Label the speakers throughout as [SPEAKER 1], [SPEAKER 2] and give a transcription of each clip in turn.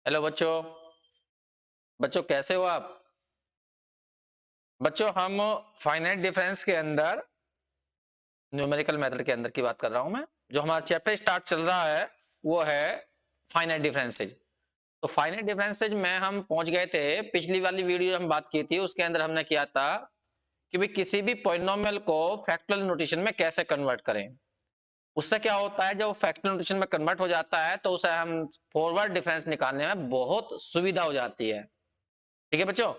[SPEAKER 1] Hello बच्चों। बच्चों कैसे हो आप? बच्चों हम फाइनाइट डिफरेंस के अंदर न्यूमेरिकल मेथड के अंदर की बात कर रहा हूं मैं। जो हमारा चैप्टर स्टार्ट चल रहा है वो है फाइनाइट डिफरेंसेज। तो फाइनाइट डिफरेंसेज में हम पहुंच गए थे। पिछली वाली वीडियो हम बात की थी उसके अंदर हमने किया था कि भाई किसी भी पॉलिनोमियल को फैक्टोरियल नोटेशन में कैसे कन्वर्ट करें। उससे क्या होता है, जब वो फैक्टोरियल नोटेशन में कन्वर्ट हो जाता है तो उसे हम फॉरवर्ड डिफरेंस निकालने में बहुत सुविधा हो जाती है। ठीक है बच्चों।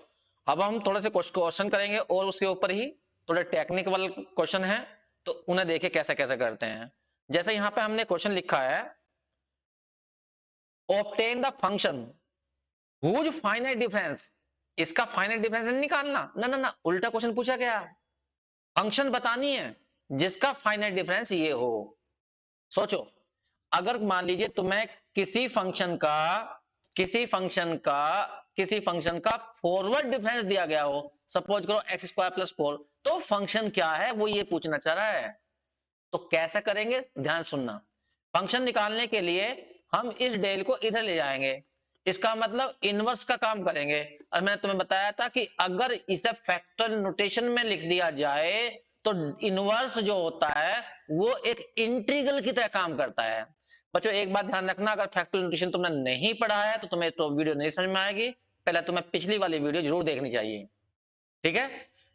[SPEAKER 1] अब हम थोड़े से क्वेश्चन करेंगे और उसके ऊपर ही थोड़े टेक्निकल क्वेश्चन हैं, तो उन्हें देखें कैसे कैसे करते हैं। जैसे यहाँ पे हमने क्वेश्चन लिखा है, obtain the function whose finite difference. इसका फाइनाइट डिफरेंस नहीं निकालना, ना ना ना, उल्टा क्वेश्चन पूछा गया। फंक्शन बतानी है जिसका फाइनाइट डिफरेंस ये हो। सोचो, अगर मान लीजिए तुम्हें किसी फंक्शन का किसी फंक्शन का किसी फंक्शन का फॉरवर्ड डिफरेंस दिया गया हो, सपोज करो एक्स स्क्वायर प्लस फोर, तो फंक्शन क्या है वो ये पूछना चाह रहा है। तो कैसे करेंगे, ध्यान सुनना। फंक्शन निकालने के लिए हम इस डेल को इधर ले जाएंगे, इसका मतलब इनवर्स का काम करेंगे। और मैंने तुम्हें बताया था कि अगर इसे फैक्टोरियल नोटेशन में लिख दिया जाए तो इनवर्स जो होता है वो एक इंटीग्रल की तरह काम करता है। बच्चों एक बात ध्यान रखना, अगर फैक्टोरियल नोटेशन तुमने नहीं पढ़ा है तो तुम्हें तो वीडियो नहीं समझ में आएगी। पहले तुम्हें पिछली वाली वीडियो जरूर देखनी चाहिए। ठीक है।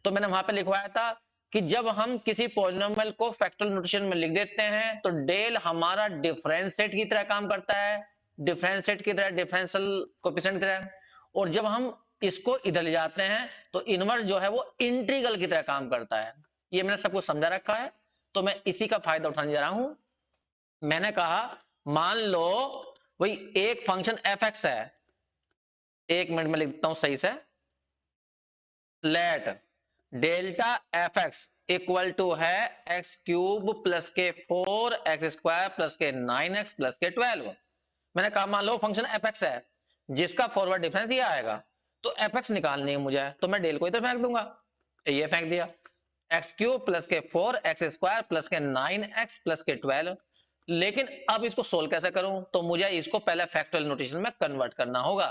[SPEAKER 1] तो मैंने वहां पे लिखवाया था कि जब हम किसी पॉलिनोमियल को फैक्टोरियल नोटेशन में लिख देते हैं तो डेल हमारा डिफरेंशिएट की तरह काम करता है, डिफरेंशिएट की तरह, डिफरेंशियल कोएफिशिएंट की तरह। और जब हम इसको इधर ले जाते हैं तो इनवर्स जो है वो इंटीग्रल की तरह काम करता है। ये मैंने सबको समझा रखा है, तो मैं इसी का फायदा उठाने जा रहा हूं। मैंने कहा, मान लो वही एक फंक्शन एफ एक्स है। एक मिनट में लिखता हूं सही से। Let delta f x equal to है एक्स क्यूब प्लस के फोर एक्स स्क्वायर प्लस के नाइन एक्स प्लस के 12। मैंने कहा मान लो फंक्शन एफ एक्स है जिसका फॉरवर्ड डिफरेंस ये आएगा। तो एफ एक्स निकालनी है मुझे, तो मैं डेल को इधर फेंक दूंगा, ये फेंक दिया। एक्स क्यूब प्लस के फोर एक्स स्क्वायर प्लस के नाइन एक्स प्लस के 12। लेकिन अब इसको सोल्व कैसे करूं, तो मुझे इसको पहले फैक्टोरियल नोटेशन में कन्वर्ट करना होगा।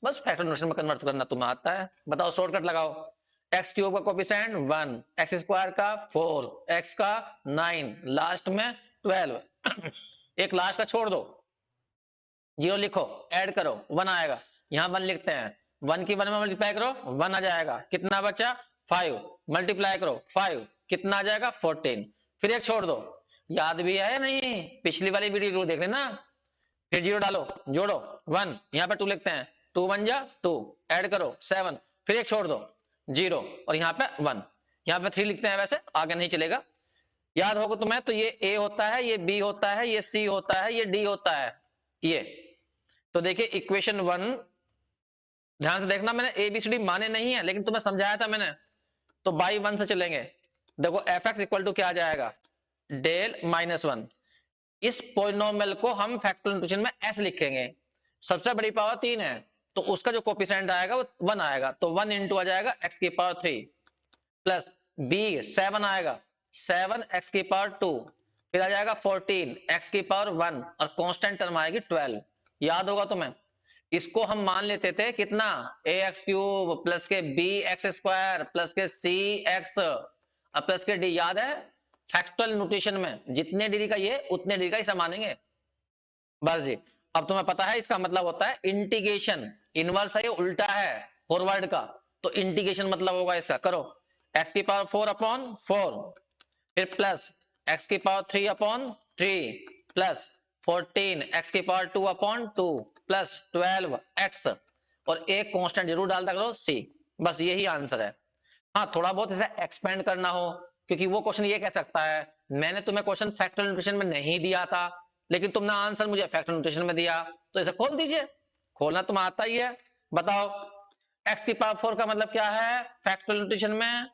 [SPEAKER 1] बस फैक्टोरियल नोटेशन में कन्वर्ट करना तुम्हें आता है, बताओ शॉर्टकट लगाओ। एक्स क्यूब का कोफिशिएंट 1, एक्स स्क्वायर का 4, एक्स का 9, लास्ट में 12। एक लास्ट का छोड़ दो, जीरो लिखो, ऐड करो, 1 आएगा। यहां 1 लिखते हैं, 1 की 1 में मल्टीप्लाई करो 1 आ जाएगा, कितना बचा 5, मल्टीप्लाई करो 5, कितना आ जाएगा 14। फिर एक छोड़ दो, याद भी है या नहीं, पिछली वाली वीडियो देख लेना। फिर जीरो डालो, जोड़ो 1, यहाँ पे 2 लिखते हैं, 2 1 जा 2, ऐड करो 7, फिर एक छोड़ दो जीरो, और यहाँ पे 1, यहाँ पे 3 लिखते हैं, वैसे आगे नहीं चलेगा। याद होगा तुम्हें, तो ये ए होता है, ये बी होता है, ये सी होता है, ये डी होता है, ये। तो देखिए इक्वेशन 1, ध्यान से देखना, मैंने ए बी सी डी माने नहीं है लेकिन तुम्हें समझाया था मैंने। तो बाई 1 से चलेंगे। देखो एफ एक्स इक्वल टू क्या आ जाएगा, डेल माइनस 1। इस पोलिनोमियल को हम फैक्टोरियल नोटेशन में ऐसे लिखेंगे, सबसे बड़ी पावर 3 है तो उसका जो कोफिशिएंट आएगा वो 1 आएगा, तो 1 इंटू आ जाएगा एक्स की पावर 3 प्लस बी 7 आएगा, 7 एक्स की पावर 2, फिर आ जाएगा 14 एक्स की पावर 1, और कांस्टेंट टर्म आएगी 12। याद होगा तुम्हें, इसको हम मान लेते थे कितना, ए एक्स क्यूब प्लस के बी एक्स स्क्वायर प्लस के सी एक्स प्लस के डी, याद है। फैक्टोरियल नोटेशन में जितने डिग्री का ये उतने डिग्री का ही मानेंगे। बस जी। अब तुम्हें पता है इसका मतलब होता है इंटीग्रेशन। इनवर्स है ये उल्टा है फॉरवर्ड का, तो इंटीग्रेशन मतलब होगा इसका, करो एक्स की पावर 4 अपॉन 4, फिर प्लस एक्स की पावर 3 अपॉन 3 प्लस 14 एक्स की पावर 2 अपॉन 2 प्लस 12 एक्स, और एक कांस्टेंट जरूर डालता करो सी। बस यही आंसर है। हाँ, थोड़ा बहुत इसे एक्सपेंड करना हो, क्योंकि वो क्वेश्चन ये कह सकता है मैंने तुम्हें क्वेश्चन फैक्टोरियल नोटेशन में नहीं दिया था लेकिन तुमने आंसर मुझे फैक्टोरियल नोटेशन में दिया, तो इसे खोल दीजिए। खोलना तुम्हें आता ही है। बताओ, एक्स की पावर 4 का मतलब क्या है फैक्टोरियल नोटेशन में,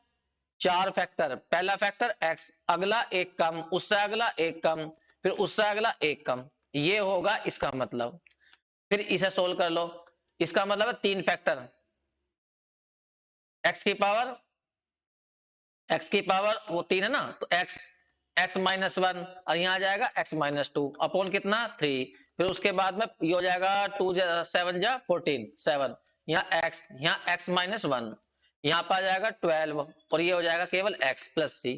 [SPEAKER 1] 4 फैक्टर, पहला फैक्टर एक्स, अगला एक कम, उससे अगला एक कम, फिर उससे अगला एक कम, ये होगा इसका मतलब। फिर इसे सोल्व कर लो, इसका मतलब है 3 फैक्टर, एक्स की पावर, एक्स की पावर वो 3 है ना, तो एक्स, एक्स माइनस 1, और यहां आ जाएगा एक्स माइनस 2 अपॉन कितना 3, फिर उसके बाद में ये हो जाएगा 2 7 जा 14 7, यहाँ x माइनस 1, यहाँ पर आ जाएगा 12 और ये हो जाएगा केवल x प्लस सी।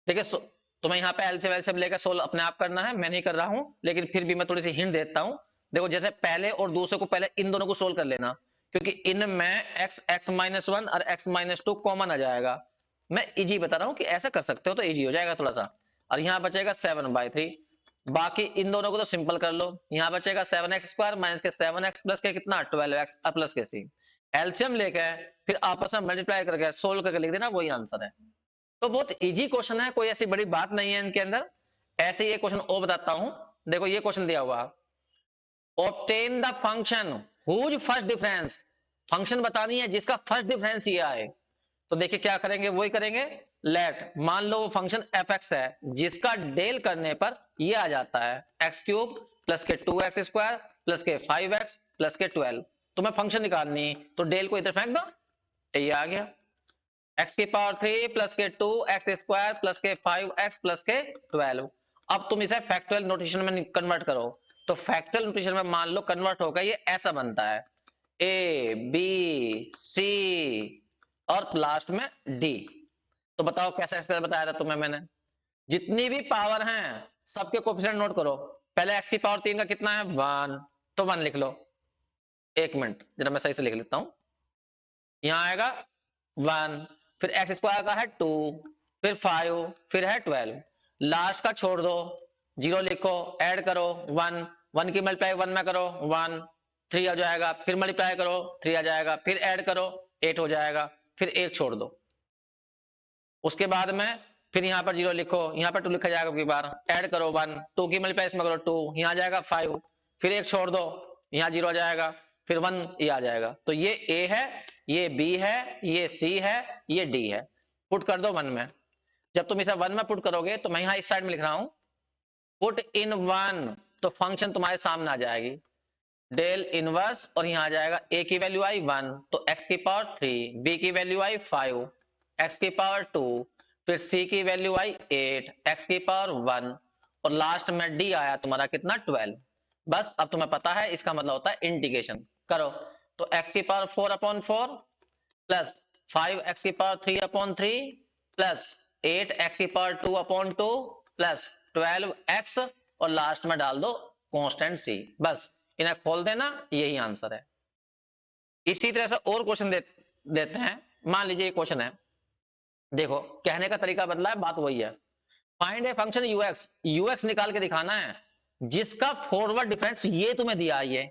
[SPEAKER 1] देखिए तुम्हें यहाँ पे एलसीएम एलसीएम लेकर सोल्व अपने आप करना है, मैं नहीं कर रहा हूँ, लेकिन फिर भी मैं थोड़ी सी हिंट देता हूँ। देखो जैसे पहले और दूसरे को, पहले इन दोनों को सोल्व कर लेना, क्योंकि इनमें x माइनस 1 और x माइनस 2 कॉमन आ जाएगा। मैं इजी बता रहा हूँ कि ऐसा कर सकते हो तो इजी हो जाएगा थोड़ा सा। और यहाँ बचेगा 7/3, बाकी इन दोनों को तो सिंपल कर लो। यहाँ बचेगा 7x² माइनस के 7x प्लस के कितना 12x प्लस के सी। एलसीएम लेके फिर आपस में मल्टीप्लाई करके सोल्व करके लिख देना, वही आंसर है। तो बहुत इजी क्वेश्चन है, कोई ऐसी बड़ी बात नहीं है इनके अंदर। ऐसे ये क्वेश्चन और बताता हूं, देखो ये क्वेश्चन दिया हुआ, obtain the function whose first difference, function बतानी है जिसका फर्स्ट डिफरेंस ये आए। तो देखिए क्या करेंगे, वही करेंगे। लेट, मान लो वो फंक्शन fx है जिसका डेल करने पर ये आ जाता है x³ प्लस के 2x² प्लस के 5x प्लस के 12। तो मैं फंक्शन निकालनी, तो डेल को इधर फेंक दो, ये आ गया x की पावर 3 प्लस के 2x² प्लस के 5x प्लस के 12। अब तुम इसे फैक्टोरियल नोटेशन में कन्वर्ट करो, तो फैक्टोरियल नोटेशन में मान लो कन्वर्ट होकर ये ऐसा बनता है a b c और लास्ट में d। तो बताओ कैसा एक्सप्रेशन बताया था तुम्हें मैंने। जितनी भी पावर हैं सबके कोफिशिएंट नोट करो। पहले x की पावर 3 का कितना है 1, तो 1 लिख लो। एक मिनट जरा मैं सही से लिख लेता हूं। यहां आएगा 1, फिर x² का है 2, फिर 5, फिर है 12। लास्ट का छोड़ दो, 0 लिखो, ऐड करो 1, 1 की मल्टीप्लाई 1 में करो 1, 3 आ जाएगा, फिर मल्टीप्लाई करो 3 आ जाएगा, फिर ऐड करो 8 हो जाएगा, फिर 1 छोड़ दो। उसके बाद में फिर यहाँ पर 0 लिखो, यहाँ पर 2 लिखा जाएगा की बार, ऐड करो 1, 2 की मल्टीप्लाई इसमें करो 2, यहाँ आ जाएगा 5, फिर 1 छोड़ दो, यहाँ 0 आ जाएगा, फिर 1 ये आ जाएगा। तो ये a है, ये b है, ये c है, ये d है। पुट कर दो 1 में। जब तुम इसे 1 में पुट करोगे तो मैं यहाँ इस साइड में लिख रहा हूं पुट इन 1, तो फंक्शन तुम्हारे सामने आ जाएगी डेल इनवर्स, और यहाँ आ जाएगा a की वैल्यू आई 1, तो x की पावर 3, b की वैल्यू आई 5, x की पावर 2, फिर c की वैल्यू आई 8, x की पावर 1, और लास्ट में d आया तुम्हारा कितना 12। बस अब तुम्हें पता है इसका मतलब होता है इंटीग्रेशन करो। तो x की पावर 4/4 प्लस 5x की पावर 3/3 प्लस 8x की पावर 2/2 प्लस 12x, और लास्ट में डाल दो कांस्टेंट c। बस इन्हें खोल देना, यही आंसर है। इसी तरह से और क्वेश्चन देते हैं। मान लीजिए ये क्वेश्चन है, देखो कहने का तरीका बदला है, बात वही है। फाइंड ए फंक्शन ux निकाल के दिखाना है जिसका फॉरवर्ड डिफरेंस ये तुम्हें दिया है ये।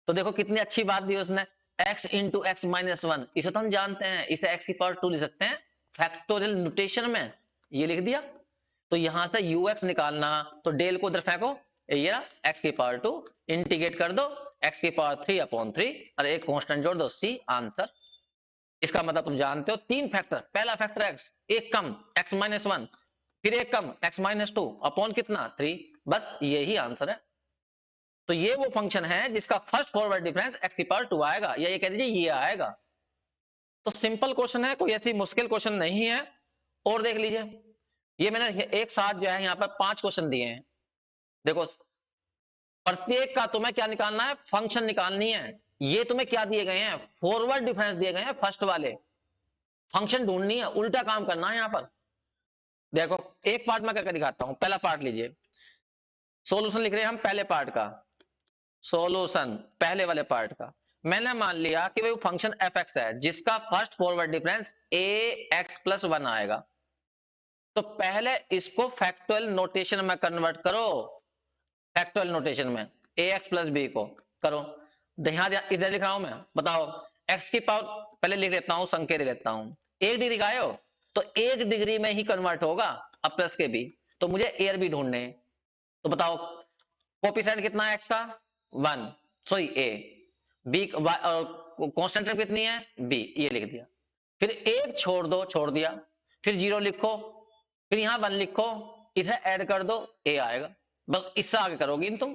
[SPEAKER 1] तो देखो कितनी अच्छी बात दी उसने, x इंटू एक्स माइनस 1, इसे तो हम जानते हैं, इसे x की पावर 2 लिख सकते हैं फैक्टोरियल नोटेशन में, ये लिख दिया। तो यहां से ux निकालना, तो डेल को उधर फेंको, ये x की पावर 2 इंटीग्रेट कर दो x की पावर 3/3 और एक कांस्टेंट जोड़ दो c, आंसर। इसका मतलब तुम जानते हो 3 फैक्टर, पहला फैक्टर x, एक कम x माइनस 1, फिर एक कम x माइनस 2 अपॉन कितना 3, बस यही आंसर है। तो ये वो फंक्शन है जिसका फर्स्ट फॉरवर्ड डिफरेंस x की पावर 2 आएगा, या ये कह दीजिए ये आएगा। तो सिंपल क्वेश्चन है, कोई ऐसी मुश्किल क्वेश्चन नहीं है। और देख लीजिए, ये मैंने एक साथ जो है यहाँ पर 5 क्वेश्चन दिए हैं। देखो प्रत्येक का तुम्हें क्या निकालना है, फंक्शन निकालनी है। ये तुम्हें क्या दिए गए हैं, फॉरवर्ड डिफरेंस दिए गए हैं फर्स्ट वाले, फंक्शन ढूंढनी है, उल्टा काम करना है यहाँ पर। देखो एक पार्ट में करके दिखाता हूं। पहला पार्ट लीजिए, सोल्यूशन लिख रहे हैं हम पहले पार्ट का, सॉल्यूशन पहले वाले पार्ट का। मैंने मान लिया कि भाई फंक्शन fx है जिसका first forward difference ax plus 1 आएगा। तो पहले इसको फैक्टोरियल नोटेशन में कन्वर्ट करो, फैक्टोरियल नोटेशन में ax प्लस b को करो। ध्यान इधर लिख रहा हूं मैं, बताओ x की पावर, पहले लिख लेता हूं, संख्या लिख लेता हूं। 1 डिग्री का आयो तो 1 डिग्री में ही कन्वर्ट होगा, अब प्लस के b, तो मुझे एयर भी ढूंढने हैं। तो बताओ कोफिशिएंट कितना है x का 1, sorry a, b constant term कितनी है b, ये लिख दिया। फिर एक छोड़ दो, छोड़ दिया, फिर 0 लिखो, फिर यहां 1 लिखो, इसे ऐड कर दो, a आएगा। बस इससे आगे करोगे इन तुम।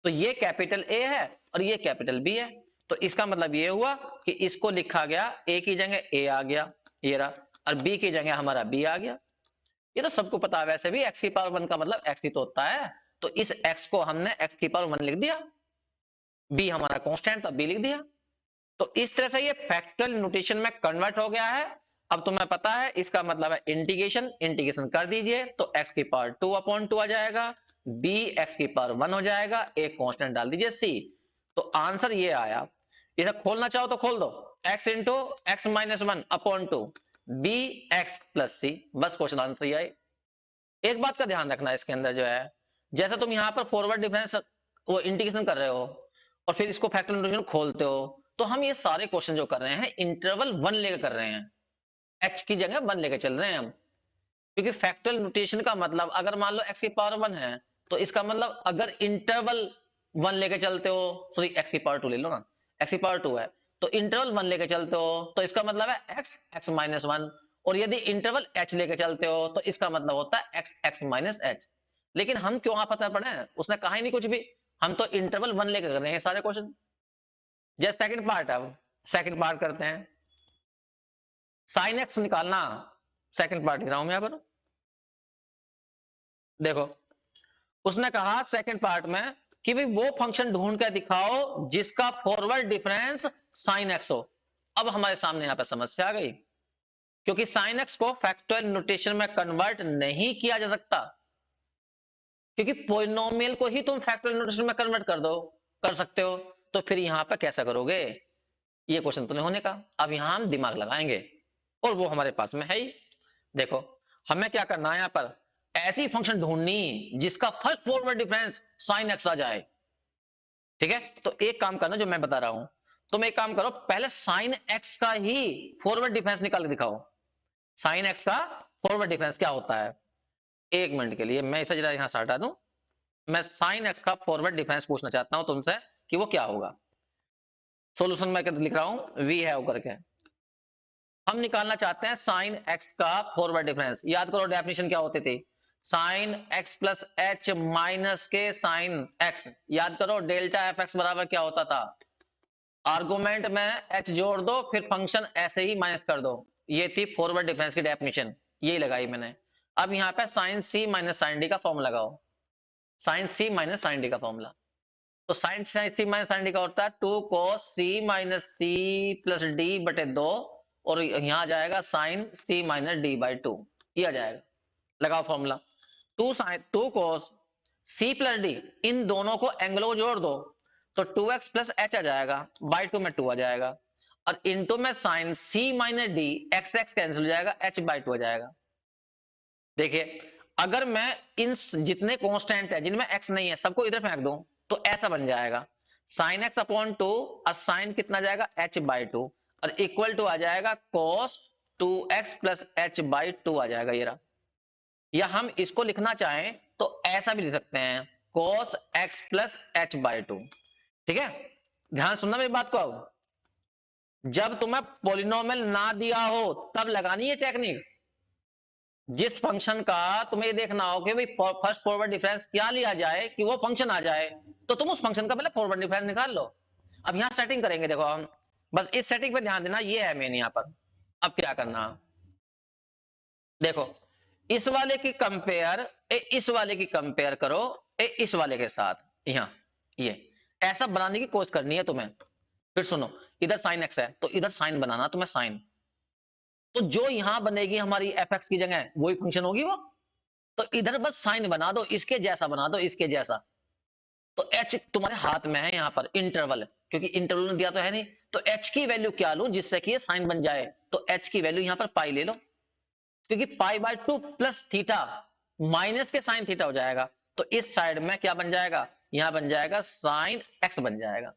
[SPEAKER 1] तो ये कैपिटल A है और ये कैपिटल B है। तो इसका मतलब ये हुआ कि इसको लिखा गया A की जगह A आ गया, ये रहा, और B की जगह हमारा B आ गया। ये तो सबको पता है, वैसे भी x की पावर 1 का मतलब x ही तो होता है। तो इस x को हमने x की पावर 1 लिख दिया, b हमारा कांस्टेंट था b लिख दिया। तो इस तरह से ये फैक्टोरियल नोटेशन में कन्वर्ट हो गया है। अब तुम्हें पता है इसका मतलब है इंटीग्रेशन, इंटीग्रेशन कर दीजिए तो x की पावर 2/2 आ जाएगा, b x की पावर 1 हो जाएगा, एक कांस्टेंट डाल दीजिए c। तो आंसर ये आया। इसे खोलना चाहो तो खोल दो, x into x minus 1/2 b x plus c, बस क्वेश्चन आंसर ये आए। एक बात का ध्यान रखना इसके अंदर जो है, जैसे तुम यहां पर फॉरवर्ड डिफरेंस वो इंटीग्रेशन कर रहे हो और फिर इसको फैक्टोरियल नोटेशन खोलते हो, तो हम ये सारे क्वेश्चन जो कर रहे हैं इंटरवल 1 लेकर कर रहे हैं, x की जगह 1 लेकर चल रहे हैं हम। क्योंकि फैक्टोरियल नोटेशन का मतलब अगर मान लो x की पावर 1 है, तो इसका मतलब अगर इंटरवल 1 लेके चलते हो, सॉरी x की पावर 2 ले लो ना, x की पावर 2 है तो इंटरवल 1 लेके चलते हो तो इसका मतलब है x x माइनस 1, और यदि इंटरवल h लेके चलते हो तो इसका मतलब होता है x x माइनस h। लेकिन हम क्यों आप पता पड़े, उसने कहा ही नहीं कुछ भी, हम तो इंटरवल 1 लेकर कर रहे हैं सारे क्वेश्चन। जैसे सेकंड पार्ट है, सेकंड पार्ट करते हैं, साइन एक्स निकालना, सेकंड पार्ट लिख रहा हूं मैं यहां पर। देखो उसने कहा सेकंड पार्ट में कि भाई वो फंक्शन ढूंढ कर दिखाओ जिसका फॉरवर्ड डिफरेंस साइन एक्स हो। अब हमारे सामने यहां पर समस्या आ गई, क्योंकि साइन एक्स को फैक्टोरियल नोटेशन में कन्वर्ट नहीं किया जा सकता, क्योंकि पोलिनोमियल को ही तुम फैक्टोरियल नोटेशन में कन्वर्ट कर दो, कर सकते हो, तो फिर यहां पर कैसा करोगे, ये क्वेश्चन तो नहीं होने का। अब यहां हम दिमाग लगाएंगे और वो हमारे पास में है ही। देखो हमें क्या करना है, यहां पर ऐसी फंक्शन ढूंढनी जिसका first forward difference sine x आ जाए। ठीक है, तो एक काम करना जो मैं बता रहा हूं, तुम एक काम करो, पहले साइन एक्स का ही फॉरवर्ड डिफरेंस निकाल के दिखाओ। साइन एक्स का फॉरवर्ड डिफरेंस क्या होता है, एक मिनट के लिए मैं इसे जरा यहां से हटा दूं। मैं साइन एक्स का फॉरवर्ड डिफरेंस पूछना चाहता हूं तुमसे कि वो क्या होगा। सोल्यूशन मैं लिख रहा हूं वी है करके, हम निकालना चाहते हैं साइन एक्स का फॉरवर्ड डिफरेंस। याद करो डेफिनेशन क्या होती थी, sine x plus H minus के साइन एक्स। याद करो डेल्टा एफ एक्स बराबर क्या होता था, आर्गुमेंट में एच जोड़ दो फिर फंक्शन ऐसे ही माइनस कर दो। ये थी फॉरवर्ड डिफरेंस की डेफिनेशन, यही लगाई मैंने। अब यहां पे sine C minus sine D का फॉर्मूला लगाओ, sine C minus sine D का फॉर्मूला। तो sine C minus sine D का होता है 2 cos C minus C plus D बटे 2, और यहां आ जाएगा sine C minus D by 2, ये आ जाएगा। लगाओ formula, 2 cos C plus D, इन दोनों को एंगलों को जोड़ दो तो 2x प्लस एच आ जाएगा, बाई 2 में 2 आ जाएगा, और इंटू में sine C minus D, x x cancel हो जाएगा, एच बाई 2 आ जाएगा। देखिए अगर मैं इन जितने कांस्टेंट है जिनमें x नहीं है सबको इधर फेंक दूं तो ऐसा बन जाएगा, साइन एक्स अपॉन 2 और साइन कितना जाएगा h बाई 2, और इक्वल टू आ जाएगा cos 2x plus H by 2 आ जाएगा ये रहा। या हम इसको लिखना चाहें तो ऐसा भी लिख सकते हैं cos x plus H by 2। ठीक है, ध्यान सुनना मेरी बात को। अब जब तुम्हें पॉलिनोमियल ना दिया हो तब लगानी है टेक्निक, जिस फंक्शन का तुम्हें देखना हो कि भाई फर्स्ट फॉरवर्ड डिफरेंस क्या लिया जाए कि वो फंक्शन आ जाए, तो तुम उस फंक्शन का पहले फॉरवर्ड डिफरेंस निकाल लो। अब यहां सेटिंग करेंगे, देखो हम बस इस सेटिंग पे ध्यान देना, ये है मेन यहां पर। अब क्या करना, देखो इस वाले की कंपेयर इस वाले की कंपेयर करो इस वाले के साथ, यहां ये ऐसा बनाने की कोशिश करनी है तुम्हें। फिर सुनो, इधर साइन एक्स है तो इधर साइन बनाना तुम्हें, साइन तो जो यहां बनेगी हमारी एफ एक्स की जगह वही फंक्शन होगी वो, तो इधर बस साइन बना दो, इसके जैसा बना दो, इसके जैसा। तो एच तुम्हारे हाथ में है यहां पर इंटरवल, क्योंकि इंटरवल ने दिया तो है नहीं, तो एच की वैल्यू क्या लूं जिससे कि ये साइन बन जाए, तो एच की वैल्यू यहां पर पाई ले लो, क्योंकि pi by 2 plus theta minus के साइन थीटा हो जाएगा, तो इस साइड में क्या बन जाएगा, यहां बन जाएगा साइन एक्स बन जाएगा।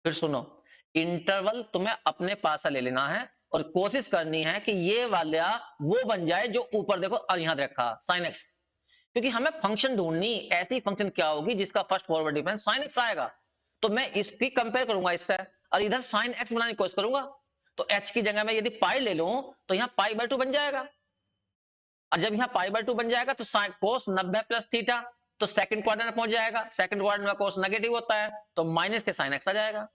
[SPEAKER 1] फिर सुनो, इंटरवल तुम्हें अपने पास ले लेना है और कोशिश करनी है कि ये वाला वो बन जाए जो ऊपर देखो और यहां रखा साइन एक्स, क्योंकि हमें फंक्शन ढूंढनी ऐसी फंक्शन क्या होगी जिसका first forward difference sine x आएगा। तो मैं इसकी कंपेयर करूंगा इससे और इधर साइन एक्स बनाने की कोशिश करूंगा, तो एच की जगह में यदि पाई ले लूं तो यहां पाई बाय 2 बन जाएगा, और जब यहां पाई बाय 2 बन जाएगा तो कोस 90 प्लस थीटा, तो सेकंड क्वाड्रेंट में पहुंच जाएगा, सेकंड क्वाड्रेंट में कोस नेगेटिव होता है तो माइनस के साइन एक्स आ जाएगा।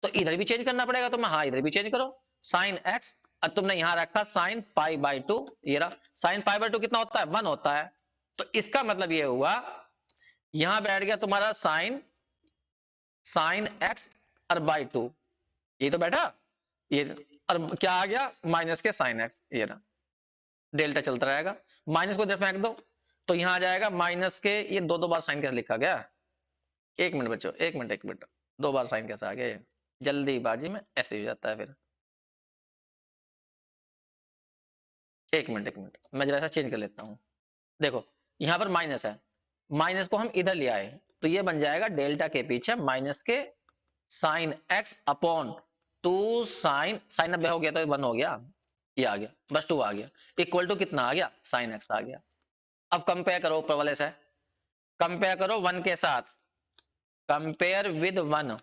[SPEAKER 1] तो इधर भी चेंज करना पड़ेगा, तो मैं हाँ इधर भी चेंज करो, साइन एक्स, और तुमने यहां रखा साइन पाई बाय 2, ये रहा साइन पाई बाय 2 कितना होता है 1 होता है। तो इसका मतलब ये हुआ यहां बैठ गया तुम्हारा साइन एक्स और बाई 2, ये तो बैठा, ये, और क्या आ गया माइनस के साइन एक्स, ये ना डेल्टा चलता रहेगा, माइनस को इधर फेंक दो तो यहां आ जाएगा माइनस के, ये दो दो बार साइन कैसे लिखा गया, एक मिनट बच्चों, एक मिनट, दो बार साइन कैसे आ गया, ये जल्दीबाजी में ऐसे हो जाता है फिर। एक मिनट मैं जरा सा चेंज कर लेता हूं। देखो यहां पर माइनस है, माइनस को हम इधर ले आए तो ये बन जाएगा डेल्टा के पीछे माइनस के sine x upon two sine, sine अब हो गया तो वन हो गया, ये आ गया, बस टू आ गया, इक्वल टू कितना आ गया साइन एक्स आ गया। अब कंपेयर करो ऊपर वाले से, कंपेयर करो वन के साथ, कंपेयर विद वन,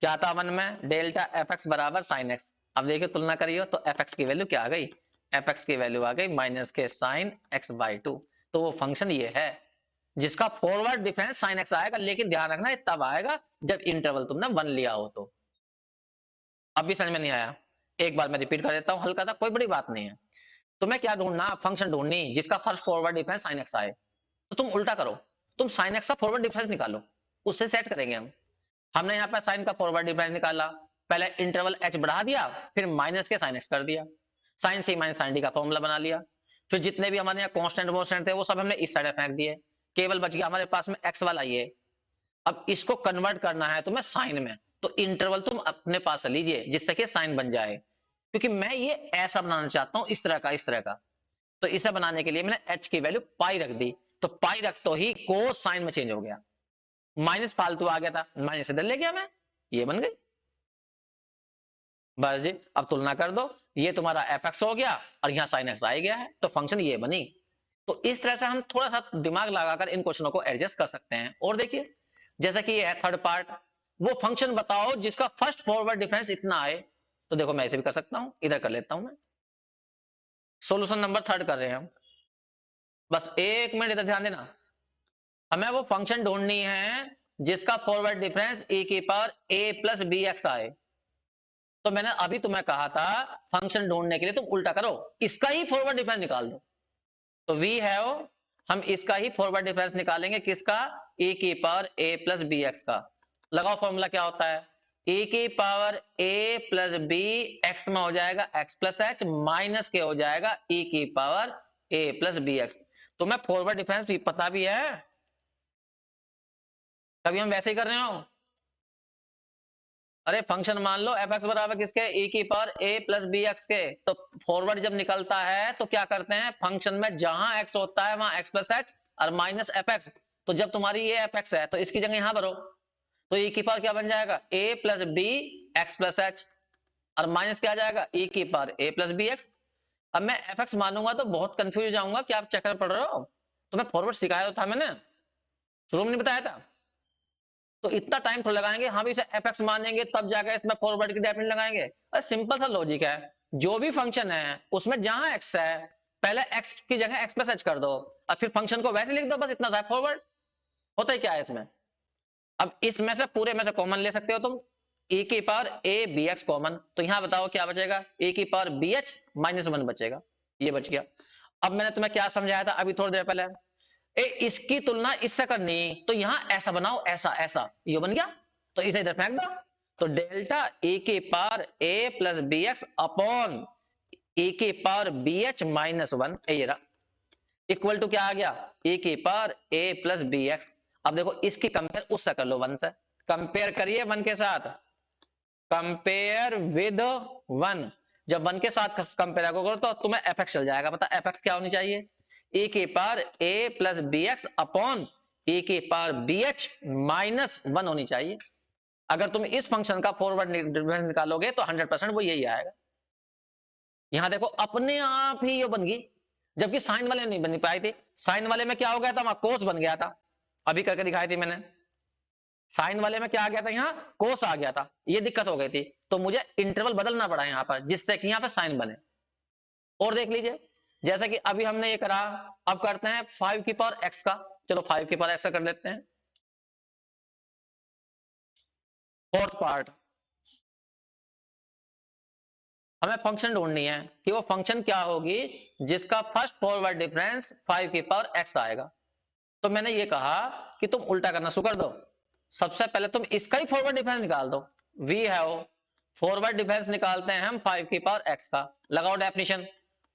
[SPEAKER 1] क्या था वन में डेल्टा एफ एक्स बराबर साइन एक्स। अब देखिए तुलना करियो तो एफ एक्स की वैल्यू क्या आ गई, एफ एक्स की वैल्यू आ गई माइनस के साइन एक्स बाई 2। तो वो फंक्शन ये है जिसका फॉरवर्ड डिफरेंस साइन एक्स आएगा, लेकिन ध्यान रखना ये तब आएगा जब इंटरवल तुमने वन लिया हो। तो अभी समझ में नहीं आया, एक बार मैं रिपीट कर देता हूं, हल्का था, कोई बड़ी बात नहीं है। तुम्हें क्या ढूंढना, फंक्शन ढूंढनी जिसका first forward difference sine x आए। तो तुम उल्टा करो, तुम साइन एक्स का फॉरवर्ड डिफरेंस निकालो, उससे सेट करेंगे हम। हमने यहाँ पे साइन का फॉरवर्ड डिफरेंस निकाला, पहले इंटरवल एच बढ़ा दिया, फिर माइनस के साइन एक्स कर दिया, sign C minus sine D का फॉर्मूला बना लिया, फिर जितने भी हमारे यहाँ कॉन्स्टेंट वोस्टेंट थे वो सब हमने इस साइड फेंक दिए, केवल बच गया हमारे पास में एक्स वाला ये। अब इसको कन्वर्ट करना है तुम्हें साइन में, तो इंटरवल तुम अपने पास लीजिए जिससे कि साइन बन जाए, क्योंकि मैं ये ऐसा बनाना चाहता हूं, इस तरह का, इस तरह का। तो इसे बनाने के लिए मैंने एच की वैल्यू पाई रख दी, तो पाई रख तो ही कोस साइन में चेंज हो गया, माइनस फालतू आ गया था, माइनस इधर ले गया मैं, ये बन गई। बस जी, अब तुलना कर दो, ये तुम्हारा एफ एक्स हो गया और यहाँ साइन एक्स आ गया है, तो फंक्शन ये बनी। तो इस तरह से हम थोड़ा सा दिमाग लगाकर इन क्वेश्चनों को एडजस्ट कर सकते हैं। और देखिए जैसा कि ये है थर्ड पार्ट, वो फंक्शन बताओ जिसका फर्स्ट फॉरवर्ड डिफरेंस इतना आए। तो देखो मैं ऐसे भी कर सकता हूं, इधर कर लेता हूं मैं, सोल्यूशन नंबर थर्ड कर रहे हैं हम। बस एक मिनट इधर ध्यान देना, हमें वो फंक्शन ढूंढनी है जिसका फॉरवर्ड डिफरेंस ए की पावर ए प्लस बी एक्स आए। तो मैंने अभी तुम्हें कहा था फंक्शन ढूंढने के लिए तुम उल्टा करो, इसका ही फॉरवर्ड डिफरेंस निकाल दो। तो वी हैव, हम इसका ही फॉरवर्ड डिफरेंस निकालेंगे, किसका, ए की पावर ए प्लस बी एक्स का। लगाओ फॉर्मूला क्या होता है, ए की पावर ए प्लस बी, एक्स में हो जाएगा एक्स प्लस एच, माइनस के हो जाएगा ए की पावर ए प्लस बी एक्स। तुम्हें फॉरवर्ड डिफरेंस भी पता भी है, कभी हम वैसे ही कर रहे हो। अरे फंक्शन मान लो एफ एक्स बराबर किसके, ए की पावर ए प्लस बी एक्स के। तो फॉरवर्ड जब निकलता है तो क्या करते हैं, फंक्शन में जहां एक्स होता है वहां एक्स प्लस एच और माइनस एफ एक्स। तो जब तुम्हारी ये एफ एक्स है तो इसकी जगह यहां भरो, तो ए की पावर क्या बन जाएगा, A plus B x plus H, और माइनस क्या आ जाएगा, ए की पावर ए प्लस बी एक्स। अब मैं एफ एक्स मानूंगा तो बहुत कंफ्यूज हो जाऊंगा कि आप चक्कर पड़ रहे हो, तो मैं फॉरवर्ड सिखाया तो था मैंने, शुरू में नहीं बताया था। तो इतना टाइम थोड़ा लगाएंगे, हम इसे एफ एक्स मानेंगे तब जाकर इसमें फॉरवर्ड की डेफिनेशन लगाएंगे। अरे सिंपल सा लॉजिक है, जो भी फंक्शन है उसमें जहां एक्स है पहले एक्स की जगह एक्स प्लस एच कर दो, और फिर फंक्शन को वैसे लिख दो, बस इतना था फॉरवर्ड। होता ही क्या है इसमें। अब इसमें से पूरे में से कॉमन ले सकते हो तुम, ए की power a b x common, तो यहां बताओ क्या बचेगा, ए की power b h minus one बचेगा, ये बच गया। अब मैंने तुम्हें क्या समझाया था अभी थोड़ी देर पहले, इसकी तुलना इससे करनी, तो यहां ऐसा बनाओ, ऐसा ऐसा, ये बन गया, तो इसे इधर फेंक दो। तो डेल्टा ए के power A plus B x upon a के power b h minus one, ये रहा, इक्वल टू क्या आ गया, ए के पावर ए प्लस बी एक्स। अब देखो इसकी कंपेयर उससे कर लो, वन से कंपेयर करिए, वन के साथ कंपेयर विद वन। जब वन के साथ कंपेयर करो तो तुम्हें एफ एक्स चल जाएगा, पता एफ एक्स क्या होनी चाहिए, ए के power A plus B x upon a के power b h minus one होनी चाहिए। अगर तुम इस फंक्शन का फॉरवर्ड निकालोगे तो 100% वो यही आएगा। यहां देखो अपने आप ही ये बन गई, जबकि साइन वाले नहीं बन पाई थी। साइन वाले में क्या हो गया था, वहां कोस बन गया था, अभी करके दिखाई थी मैंने। साइन वाले में क्या आ गया था, यहाँ कोस आ गया था, ये दिक्कत हो गई थी, तो मुझे इंटरवल बदलना पड़ा यहाँ पर जिससे कि यहाँ पर साइन बने। और देख लीजिए जैसा कि अभी हमने ये करा, अब करते हैं 5 की पावर एक्स का, चलो 5 की पावर एक्स का कर लेते हैं। फोर्थ पार्ट, हमें फंक्शन ढूंढनी है कि वो फंक्शन क्या होगी जिसका फर्स्ट फॉरवर्ड डिफरेंस 5 की पावर एक्स आएगा। तो मैंने ये कहा कि तुम उल्टा करना शुरू कर दो। सबसे पहले तुम इसका ही फॉरवर्ड डिफरेंस निकाल दो। वी हैव, फॉरवर्ड डिफरेंस निकालते हैं हम 5 की पावर x का। लगाओ डेफिनेशन,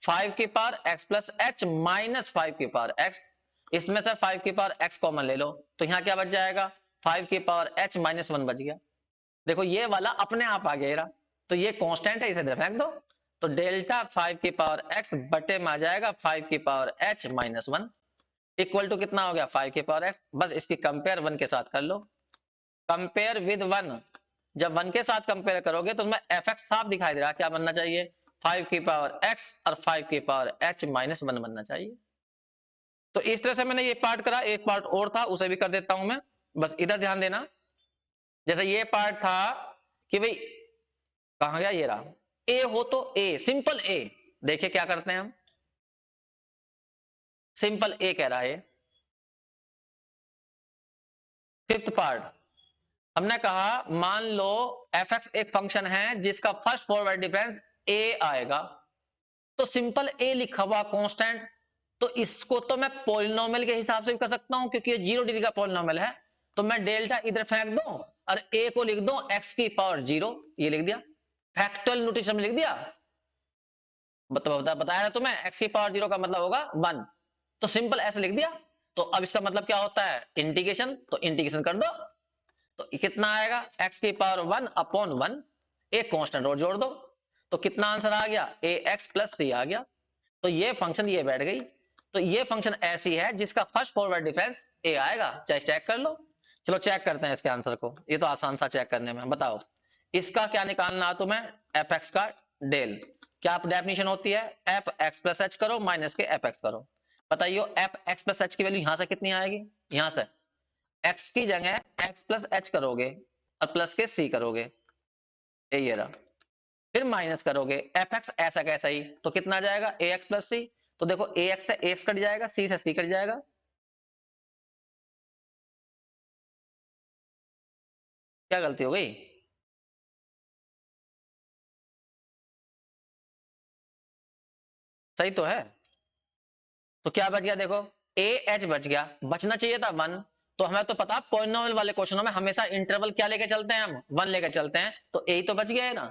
[SPEAKER 1] 5 की power x plus h minus 5 की पावर x। इसमें से 5 की पावर x कॉमन ले लो, तो यहाँ क्या बच जाएगा, 5 की पावर h माइनस 1 बच गया। देखो ये वाला अपने आप आ गया रहा, तो ये कांस्टेंट है, इसे इधर फेंक दो। तो डेल्टा 5 की पावर x बटे में आ जाएगा 5 की power h minus 1 equal to कितना हो गया, 5 की पावर x। बस इसकी कंपेयर 1 के साथ कर लो, कंपेयर विद 1। जब 1 के साथ कंपेयर करोगे तो तुम्हें fx साफ दिखाई दे रहा है, क्या बनना चाहिए, 5 की पावर x और 5 की पावर h माइनस 1 बनना चाहिए। तो इस तरह से मैंने ये पार्ट करा, एक पार्ट और था उसे भी कर देता हूं मैं, बस इधर ध्यान देना। जैसे ये पार्ट था कि भाई कहां गया, ये रहा, ए हो तो ए, सिंपल ए। देखिए क्या करते हैं हम, सिंपल ए कह रहा है। फिफ्थ पार्ट, हमने कहा मान लो एफ एक्स एक फंक्शन है जिसका फर्स्ट फॉरवर्ड डिफरेंस ए आएगा, तो सिंपल ए लिखा हुआ कांस्टेंट, तो इसको तो मैं पॉलिनोमियल के हिसाब से भी कर सकता हूं क्योंकि ये 0 डिग्री का पॉलिनोमियल है। तो मैं डेल्टा इधर फेंक दूं और ए को लिख दूं एक्स की पावर 0, ये लिख दिया, फैक्टोरियल नोटेशन में लिख दिया। बताया तुम्हें एक्स की पावर 0 का मतलब होगा 1, तो सिंपल ऐसे लिख दिया। तो अब इसका मतलब क्या होता है, इंटीग्रेशन, तो इंटीग्रेशन कर दो, तो कितना आएगा, x की पावर 1 अपॉन 1, एक कांस्टेंट और जोड़ दो, तो कितना आंसर आ गया, ए एक्स प्लस सी आ गया। तो ये फंक्शन ये बैठ गई। तो ये फंक्शन ऐसी है जिसका फर्स्ट फॉरवर्ड डिफरेंस ए आएगा, चाहे चेक कर लो। चलो चेक करते हैं इसके आंसर को, ये तो आसान सा चेक करने में। बताओ इसका क्या निकालना है तुम्हें, एफ एक्स का डेल, क्या डेफिनेशन होती है, एफ एक्स प्लस एच करो माइनस के एफ एक्स करो। बताइए एफ एक्स प्लस एच की वैल्यू यहां से कितनी आएगी, यहां से x की जगह x प्लस एच करोगे और प्लस के c करोगे, ये रहा, फिर माइनस करोगे एफ एक्स ऐसा कैसा ही, तो कितना आ जाएगा ए एक्स प्लस सी। तो देखो ए एक्स से एक्स कट जाएगा, सी से सी कट जाएगा, क्या गलती हो गई, सही तो है। तो क्या बच गया, देखो ए एच बच गया, बचना चाहिए था 1। तो हमें तो पता पॉलिनोमियल वाले क्वेश्चनों में हमेशा इंटरवल क्या लेके चलते हैं, हम 1 लेके चलते हैं, तो ए तो बच गया है ना।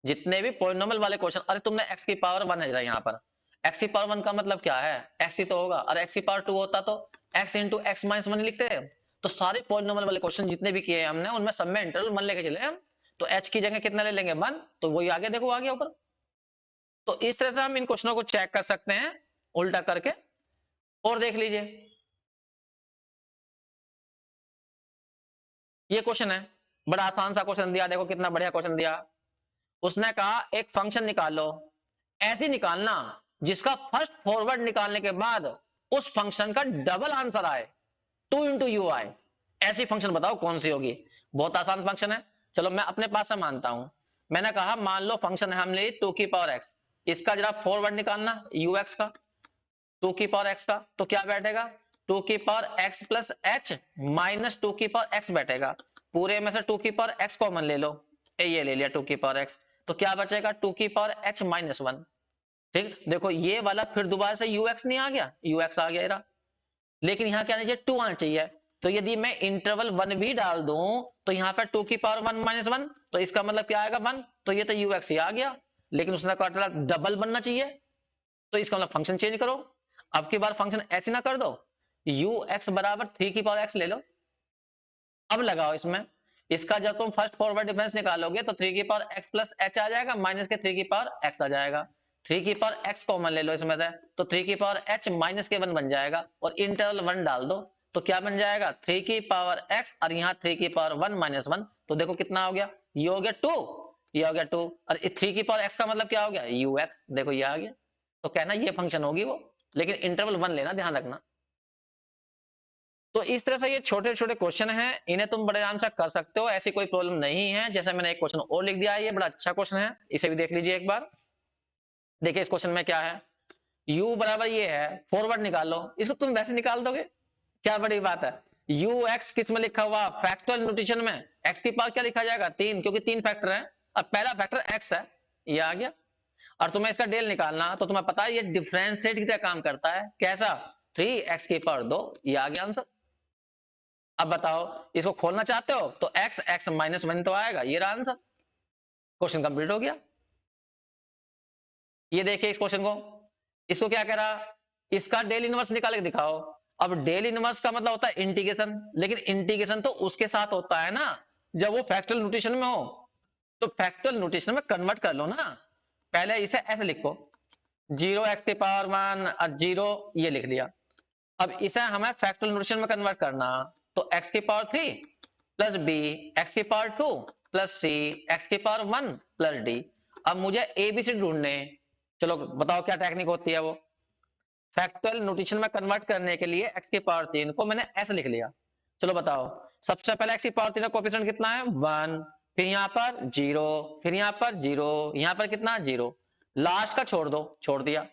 [SPEAKER 1] जितने भी पॉलिनोमियल वाले क्वेश्चन, अरे तुमने x की पावर 1 है यहाँ पर, x की पावर 1 का मतलब क्या है, x ही तो होगा, और x की पावर 2 होता तो x इंटू एक्स माइनस 1 लिखते हैं। तो सारे पॉलिनोमियल वाले क्वेश्चन जितने भी किए हमने उनमें सब में इंटरवल 1 लेके चले हम। तो h की जगह कितना ले लेंगे 1, तो वही आगे देखो आ गया ऊपर। तो इस तरह से हम इन क्वेश्चनों को चेक कर सकते हैं उल्टा करके। और देख लीजिए ये क्वेश्चन है, बड़ा आसान सा क्वेश्चन दिया, देखो कितना बढ़िया क्वेश्चन दिया। उसने कहा एक फंक्शन निकालो, ऐसी निकालना जिसका फर्स्ट फॉरवर्ड निकालने के बाद उस फंक्शन का डबल आंसर आए, 2 इंटू यू आए। ऐसी फंक्शन बताओ कौन सी होगी। बहुत आसान फंक्शन है, चलो मैं अपने पास से मानता हूं। मैंने कहा मान लो फंक्शन है हमने 2 की पावर एक्स, इसका जरा फॉरवर्ड निकालना यू एक्स का, 2 की पावर एक्स का, तो क्या बैठेगा, 2 की power x plus H minus 2 की पावर एक्स बैठेगा। पूरे में से 2 की पावर एक्स कॉमन ले लो, ये ले लिया 2 की पावर एक्स, तो क्या बचेगा 2 की पावर एच माइनस 1। ठीक, देखो ये वाला फिर दोबारा से यूएक्स नहीं आ गया, यूएक्स आ गया इरा, लेकिन यहाँ क्या आना चाहिए 2 आना चाहिए। तो यदि मैं इंटरवल 1 भी डाल दूं तो यहाँ पर 2 की पावर 1 माइनस 1, तो इसका मतलब क्या आएगा 1, तो ये तो यूएक्स ही आ गया, लेकिन उसने कहा डबल बनना चाहिए, तो इसका मतलब फंक्शन चेंज करो। अब की बार फंक्शन ऐसे ना कर दो, यू एक्स बराबर 3 की पावर एक्स ले लो, अब लगाओ इसमें, इसका जब तुम फर्स्ट फॉरवर्ड डिफरेंस निकालोगे तो 3 की पावर एक्स प्लस एच आ जाएगा, माइनस के 3 की पावर एक्स आ जाएगा, 3 की पावर एक्स कॉमन ले लो इसमें से, तो 3 की पावर एच माइनस के 1 बन जाएगा, और इंटरवल 1 डाल दो, तो क्या बन जाएगा 3 की पावर एक्स और यहाँ 3 की पावर 1 माइनस 1, तो देखो कितना हो गया, ये हो गया 2, ये हो गया 2, और 3 की पावर एक्स का मतलब क्या हो गया यू एक्स, देखो ये आ गया। तो कहना ये फंक्शन होगी वो, लेकिन इंटरवल 1 लेना, ध्यान रखना। तो इस तरह से ये छोटे छोटे क्वेश्चन हैं, इन्हें तुम बड़े आराम से कर सकते हो, ऐसी कोई प्रॉब्लम नहीं है। जैसे मैंने एक क्वेश्चन और लिख दिया है, ये बड़ा अच्छा क्वेश्चन है, इसे भी देख लीजिए एक बार। देखिए इस क्वेश्चन में क्या है, u बराबर ये है, फॉरवर्ड निकाल लो, इसको तुम वैसे निकाल दोगे, क्या बड़ी बात है। यू एक्स किस में लिखा हुआ, फैक्टोरियल नोटेशन में, एक्स की पावर क्या लिखा जाएगा 3, क्योंकि 3 फैक्टर है और पहला फैक्टर एक्स है, ये आ गया। और तुम्हें इसका डेल निकालना, तो तुम्हें पता है ये डिफरेंशिएट की तरह काम करता है, कैसा, 3x की पावर 2, ये आ गया आंसर। अब बताओ, इसको खोलना चाहते हो तो x माइनस 1 तो आएगा, ये रहा आंसर। क्वेश्चन कंप्लीट हो गया। ये देखिए इस क्वेश्चन को, इसको क्या कह रहा, इसका डेल इनवर्स निकाल के दिखाओ। अब डेल इनवर्स का मतलब होता है इंटीग्रेशन, लेकिन इंटीग्रेशन तो उसके साथ होता है ना जब वो फैक्टोरियल नोटेशन में हो। तो फैक्टोरियल नोटेशन में कन्वर्ट कर लो ना। पहले इसे ऐसे लिखो, 0x की पावर 1 और 0, ये लिख दिया। अब इसे हमें फैक्टोरियल नोटेशन में कन्वर्ट करना, तो x की पावर 3 प्लस बी एक्स की पावर 2 प्लस सी एक्स की पावर 1 प्लस डी। अब मुझे ए बी सी ढूंढने, चलो बताओ क्या टेक्निक होती है वो। फैक्टोरियल नोटेशन में कन्वर्ट करने के लिए x की पावर 3 को मैंने ऐसे लिख लिया। चलो बताओ, सबसे पहले x की पावर 3 का कोएफिशिएंट कितना है 1, फिर यहाँ पर 0, फिर यहाँ पर 0, यहाँ पर कितना 0, लास्ट का छोड़ दो, छोड़ दिया।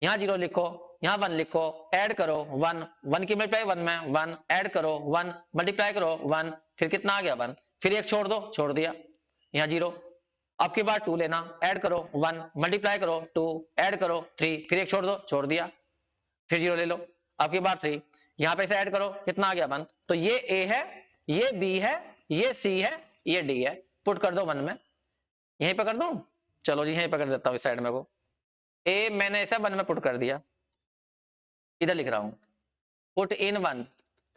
[SPEAKER 1] यहाँ 0 लिखो, यहाँ 1 लिखो, ऐड करो 1, 1 की मल्टीप्लाई 1 में 1, ऐड करो 1, मल्टीप्लाई करो 1, फिर कितना आ गया 1, फिर एक छोड़ दो, छोड़ दिया, यहाँ 0। अब की बार 2 लेना, ऐड करो 1, मल्टीप्लाई करो 2, ऐड करो 3, फिर एक छोड़ दो, छोड़ दिया, फिर 0 ले लो। अब की बार 3, यहाँ पे से ऐड करो, कितना आ गया 1। तो ये ए है, ये बी है, ये सी है, ये डी है, पुट कर दो 1 में। यहीं पर कर दूं, चलो जी यहीं पर कर देता हूँ इस साइड में को। ए मैंने इसे 1 में पुट कर दिया, इधर लिख रहा हूं पुट इन 1।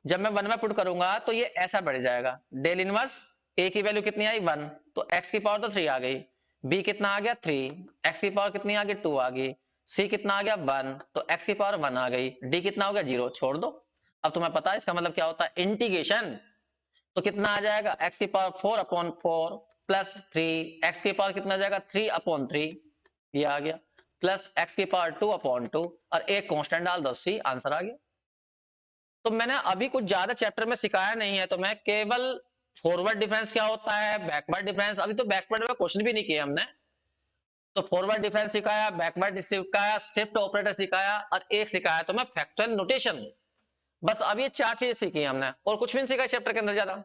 [SPEAKER 1] जब मैं 1 में पुट करूंगा तो ये ऐसा बढ़ जाएगा, डेल इनवर्स ए की वैल्यू कितनी आई 1, तो x की पावर तो 3 आ गई, b कितना आ गया 3, x की पावर कितनी आ गई 2 आ गई, c कितना आ गया 1, तो x की पावर 1 आ गई, d कितना हो गया 0, छोड़ दो। अब तुम्हें पता है इसका मतलब क्या होता है इंटीग्रेशन। तो कितना आ जाएगा x की पावर 4/4 प्लस 3, x की पावर कितना आ जाएगा 3/3, ये आ गया, प्लस x की पावर 2/2 और एक कांस्टेंट डाल दो, सी आंसर आ गया। तो मैंने अभी कुछ ज्यादा चैप्टर में सिखाया नहीं है, तो मैं केवल फॉरवर्ड डिफरेंस क्या होता है, बैकवर्ड डिफरेंस, अभी तो बैकवर्ड में क्वेश्चन भी नहीं किए हमने। तो फॉरवर्ड डिफरेंस सिखाया, बैकवर्ड सिखाया, शिफ्ट ऑपरेटर सिखाया और एक सिखाया तो मैं फैक्टोरियल नोटेशन। बस अब ये 4 चीजें सीखी हमने और कुछ भी नहीं सीखा चैप्टर के अंदर ज्यादा।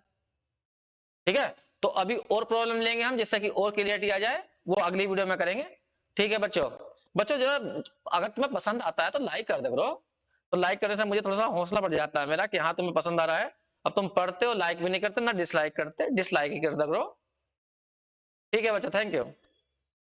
[SPEAKER 1] ठीक है, तो अभी और प्रॉब्लम लेंगे हम जिससे कि और क्लियरिटी आ जाए, वो अगली वीडियो में करेंगे। ठीक है बच्चों, बच्चों जो अगर तुम्हें पसंद आता है तो लाइक कर दे करो। तो लाइक करने से मुझे थोड़ा सा हौसला बढ़ जाता है मेरा कि हाँ तुम्हें पसंद आ रहा है। अब तुम पढ़ते हो, लाइक भी नहीं करते ना डिसलाइक करते, डिसलाइक ही कर दे करो। ठीक है बच्चों, थैंक यू।